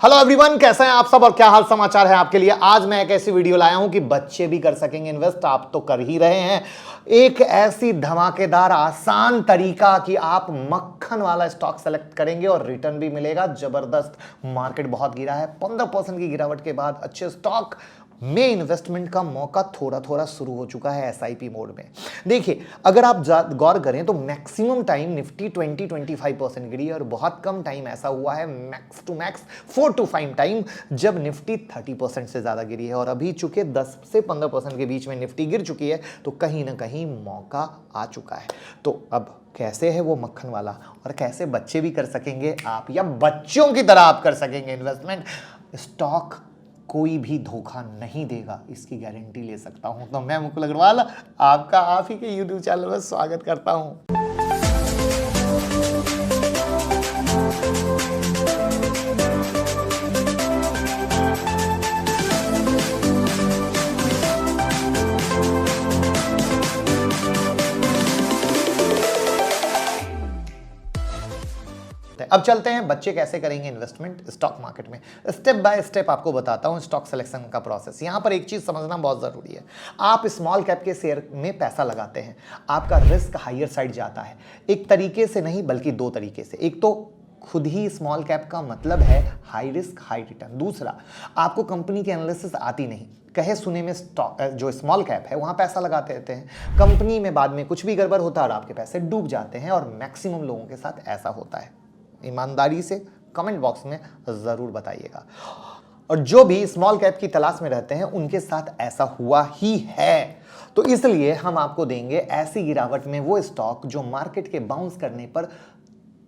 Hello everyone, कैसे हैं आप सब और क्या हाल समाचार है आपके लिए। आज मैं एक ऐसी वीडियो लाया हूं कि बच्चे भी कर सकेंगे इन्वेस्ट, आप तो कर ही रहे हैं। एक ऐसी धमाकेदार आसान तरीका कि आप मक्खन वाला स्टॉक सेलेक्ट करेंगे और रिटर्न भी मिलेगा जबरदस्त। मार्केट बहुत गिरा है, 15% की गिरावट के बाद अच्छे स्टॉक में इन्वेस्टमेंट का मौका थोड़ा थोड़ा शुरू हो चुका है एसआईपी मोड में। देखिए, अगर आप गौर करें तो मैक्सिमम टाइम निफ्टी 20-25% गिरी और बहुत कम टाइम ऐसा हुआ है, max to max 4 to 5 time, जब निफ्टी 30% से ज्यादा गिरी है। और अभी चूंकि 10 से 15% के बीच में निफ्टी गिर चुकी है, तो कहीं ना कहीं मौका आ चुका है। तो अब कैसे है वो मक्खन वाला और कैसे बच्चे भी कर सकेंगे आप, या बच्चों की तरह आप कर सकेंगे इन्वेस्टमेंट। स्टॉक कोई भी धोखा नहीं देगा, इसकी गारंटी ले सकता हूं। तो मैं मुकुल अग्रवाल आपका आप ही के YouTube चैनल में स्वागत करता हूं। अब चलते हैं बच्चे कैसे करेंगे इन्वेस्टमेंट स्टॉक मार्केट में। स्टेप बाय स्टेप आपको बताता हूं स्टॉक सिलेक्शन का प्रोसेस। यहां पर एक चीज समझना बहुत जरूरी है। आप स्मॉल कैप के शेयर में पैसा लगाते हैं, आपका रिस्क हायर साइड जाता है। एक तरीके से नहीं बल्कि दो तरीके से। एक तो खुद ही स्मॉल कैप का मतलब है हाई रिस्क हाई रिटर्न। दूसरा, आपको कंपनी की एनालिसिस आती नहीं, कहे सुने में स्टॉक जो स्मॉल कैप है वहां पैसा लगाते रहते हैं, कंपनी में बाद में कुछ भी गड़बड़ होता है और आपके पैसे डूब जाते हैं। और मैक्सिमम लोगों के साथ ऐसा होता है। ईमानदारी से कमेंट बॉक्स में जरूर बताइएगा। और जो भी स्मॉल कैप की तलाश में रहते हैं उनके साथ ऐसा हुआ ही है। तो इसलिए हम आपको देंगे ऐसी गिरावट में वो स्टॉक जो मार्केट के बाउंस करने पर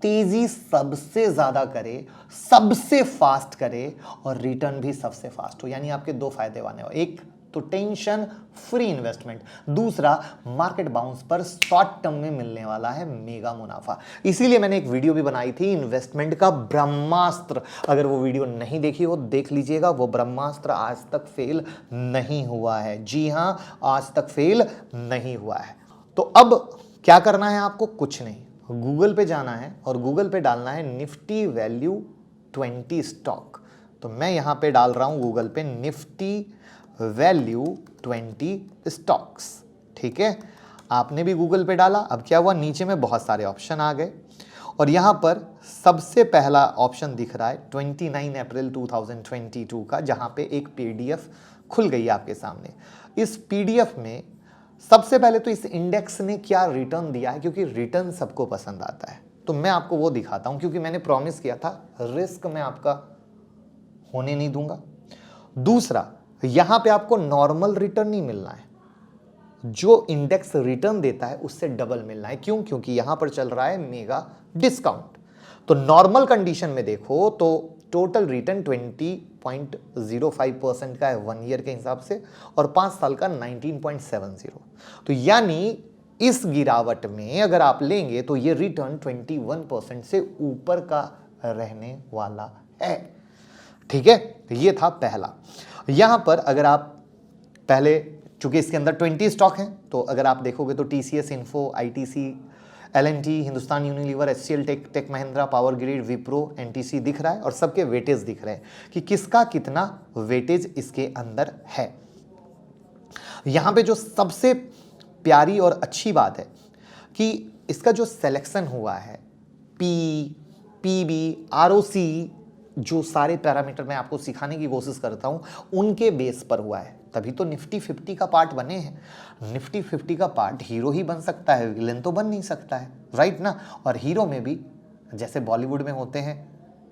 तेजी सबसे ज्यादा करे, सबसे फास्ट करे और रिटर्न भी सबसे फास्ट हो। यानी आपके दो फायदे होने वाले, एक तो टेंशन फ्री इन्वेस्टमेंट, दूसरा मार्केट बाउंस पर शॉर्ट टर्म में मिलने वाला है मेगा मुनाफा। इसीलिए मैंने एक वीडियो भी बनाई थी इन्वेस्टमेंट का ब्रह्मास्त्र। अगर वो वीडियो नहीं देखी हो देख लीजिएगा। वो ब्रह्मास्त्र आज तक फेल नहीं हुआ है। जी हां, आज तक फेल नहीं हुआ है। तो अब क्या करना है आपको? कुछ नहीं, गूगल पे जाना है और गूगल पे डालना है निफ्टी वैल्यू 20 स्टॉक। तो मैं यहां पे डाल रहा हूं गूगल पे निफ्टी वैल्यू 20 स्टॉक्स। ठीक है, आपने भी गूगल पे डाला। अब क्या हुआ, नीचे में बहुत सारे ऑप्शन आ गए और यहां पर सबसे पहला ऑप्शन दिख रहा है 29 अप्रैल 2022 का, जहां पे एक पीडीएफ खुल गई है आपके सामने। इस पीडीएफ में सबसे पहले तो इस इंडेक्स ने क्या रिटर्न दिया है, क्योंकि रिटर्न सबको पसंद आता है। तो मैं आपको वो दिखाता हूं, क्योंकि मैंने प्रॉमिस किया था रिस्क में आपका होने नहीं दूंगा। दूसरा, यहां पे आपको नॉर्मल रिटर्न नहीं मिलना है, जो इंडेक्स रिटर्न देता है उससे डबल मिलना है। क्यों? क्योंकि यहां पर चल रहा है मेगा डिस्काउंट। तो नॉर्मल कंडीशन में देखो तो टोटल रिटर्न 20.05% का है 1 ईयर के हिसाब से, और 5 साल का 19.70। तो यानी इस गिरावट में अगर आप लेंगे तो ये रिटर्न 21% से ऊपर का रहने वाला है। ठीक है, ये था पहला। यहां पर अगर आप पहले, चूंकि इसके अंदर 20 स्टॉक हैं, तो अगर आप देखोगे तो TCS, Info, ITC, LNT, Hindustan Unilever, HCL, tech Mahindra, power grid, Wipro, NTC दिख रहा है और सबके वेटेज दिख रहे हैं कि किसका कितना वेटेज इसके अंदर है। यहां पे जो सबसे प्यारी और अच्छी बात है कि इसका जो सिलेक्शन हुआ है, पीबी, आरओसी, जो सारे पैरामीटर मैं आपको सिखाने की कोशिश करता हूं उनके बेस पर हुआ है। तभी तो निफ्टी 50 का पार्ट बने हैं। निफ्टी 50 का पार्ट हीरो ही बन सकता है, विलेन तो बन नहीं सकता है, राइट ना। और हीरो में भी जैसे बॉलीवुड में होते हैं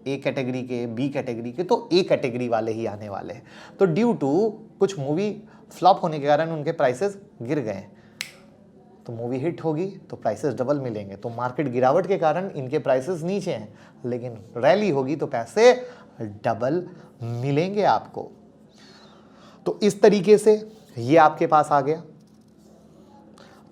ए कैटेगरी के, बी कैटेगरी के, तो ए कैटेगरी वाले ही आने वाले हैं। तो ड्यू टू कुछ मूवी फ्लॉप होने के कारण उनके प्राइसेस गिर गए, तो मूवी हिट होगी तो प्राइसेस डबल मिलेंगे। तो मार्केट गिरावट के कारण इनके प्राइसेस नीचे हैं, लेकिन रैली होगी तो पैसे डबल मिलेंगे आपको। तो इस तरीके से ये आपके पास आ गया।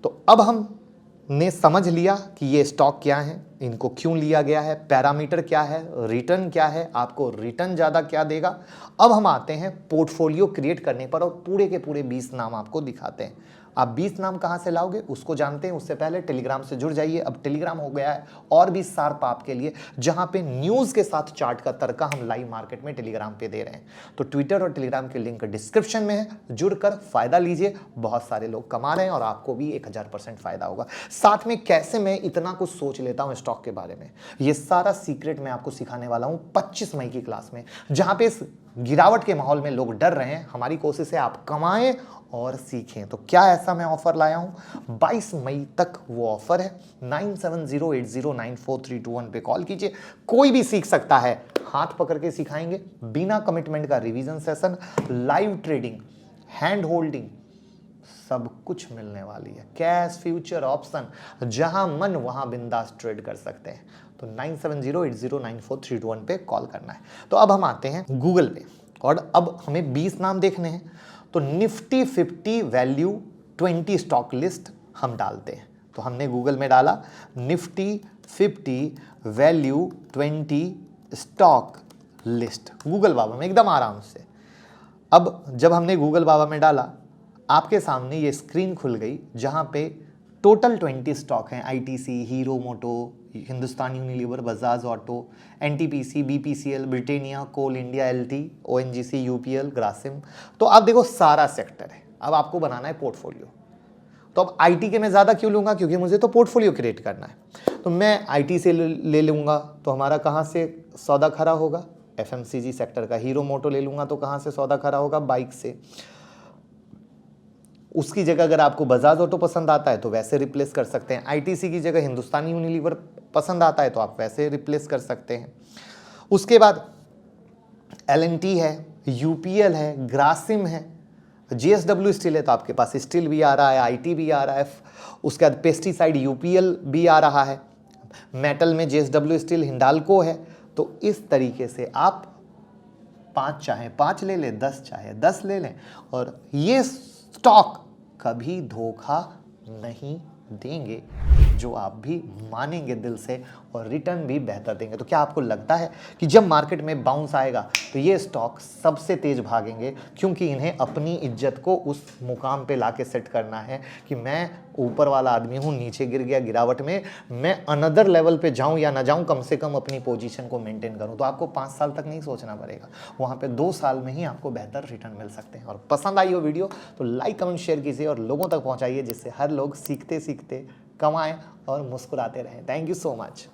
तो अब हमने समझ लिया कि ये स्टॉक क्या है, इनको क्यों लिया गया है, पैरामीटर क्या है, रिटर्न क्या है, आपको रिटर्न ज़्यादा क्या देगा। अब हम आते हैं पोर्टफोलियो क्रिएट करने पर और पूरे के पूरे 20 नाम आपको दिखाते हैं। आप 20 नाम कहां से लाओगे उसको जानते हैं, उससे पहले टेलीग्राम से जुड़ जाइए। अब टेलीग्राम हो गया है और भी शार्प आपके लिए, जहां पे न्यूज के साथ चार्ट का तड़का हम लाइव मार्केट में टेलीग्राम पे दे रहे हैं। तो ट्विटर और टेलीग्राम के लिंक डिस्क्रिप्शन में है, जुड़कर फायदा लीजिए। बहुत सारे लोग कमा रहे हैं और आपको भी 1000% फायदा होगा। साथ में कैसे मैं इतना कुछ सोच लेता हूं स्टॉक के बारे में, ये सारा सीक्रेट मैं आपको सिखाने वाला हूं 25 मई की क्लास में, जहां पे इस गिरावट के माहौल में लोग डर रहे हैं। हमारी कोशिश है आप कमाएं और सीखें। तो क्या ऐसा मैं ऑफर लाया हूं, 22 मई तक वो ऑफर है। 9708094321 पे कॉल कीजिए, कोई भी सीख सकता है। हाथ पकड़ के सिखाएंगे, बिना कमिटमेंट का revision session, live trading, hand holding, सब कुछ मिलने वाली है। कैश फ्यूचर ऑप्शन, जहां मन वहां बिंदास ट्रेड कर सकते हैं। तो 9708094321 पे कॉल करना है। तो अब हम आते हैं गूगल पे और अब हमें 20 नाम देखने हैं। तो निफ्टी 50 वैल्यू 20 स्टॉक लिस्ट हम डालते हैं। तो हमने गूगल में डाला Nifty 50 value 20 stock list, Google बाबा में एकदम आराम से। अब जब हमने गूगल बाबा में डाला, आपके सामने ये स्क्रीन खुल गई जहां पे टोटल 20 स्टॉक हैं। ITC, Hero Moto, Hindustan Unilever, Bajaj Auto, NTPC, BPCL, Britannia, Coal India, LT, ONGC, UPL, Grasim. तो आप देखो सारा सेक्टर है। अब आपको बनाना है पोर्टफोलियो। तो अब आईटी के मैं ज़्यादा क्यों लूँगा, क्योंकि मुझे तो पोर्टफोलियो क्रिएट करना है। तो मैं आईटी से ले लूँगा तो हमारा कहाँ से सौदा खड़ा होगा, एफएमसीजी सेक्टर का। हीरो मोटो ले लूँगा तो कहाँ से सौदा खड़ा होगा, बाइक से। उसकी जगह अगर आपको बजाज ऑटो पसंद आता है तो वैसे रिप्लेस कर सकते हैं। आईटीसी की जगह हिंदुस्तानी यूनिलीवर पसंद आता है तो आप वैसे रिप्लेस कर सकते हैं। उसके बाद एलएनटी है, यूपीएल है, ग्रासिम है, जीएसडब्ल्यू स्टील है तो आपके पास स्टील भी आ रहा है, आईटी भी आ रहा है। उसके बाद पेस्टिसाइड यूपीएल भी आ रहा है। मेटल में जेएसडब्ल्यू स्टील, हिंडाल्को है। तो इस तरीके से आप 5 चाहे 5 ले लें, 10 चाहे 10 ले लें, और ये स्टॉक कभी धोखा नहीं देंगे, जो आप भी मानेंगे दिल से और रिटर्न भी बेहतर देंगे। तो क्या आपको लगता है कि जब मार्केट में बाउंस आएगा तो ये स्टॉक सबसे तेज भागेंगे, क्योंकि इन्हें अपनी इज्जत को उस मुकाम पे लाके सेट करना है कि मैं ऊपर वाला आदमी हूँ, नीचे गिर गया गिरावट में, मैं अनदर लेवल पे जाऊँ या ना जाऊँ, कम से कम अपनी पोजीशन को मेंटेन करूँ। तो आपको 5 साल तक नहीं सोचना पड़ेगा, वहाँ पे 2 साल में ही आपको बेहतर रिटर्न मिल सकते हैं। और पसंद आई हो वीडियो तो लाइक कमेंट शेयर कीजिए और लोगों तक पहुँचाइए, जिससे हर लोग सीखते सीखते कमाएं और मुस्कुराते रहें। Thank you so much.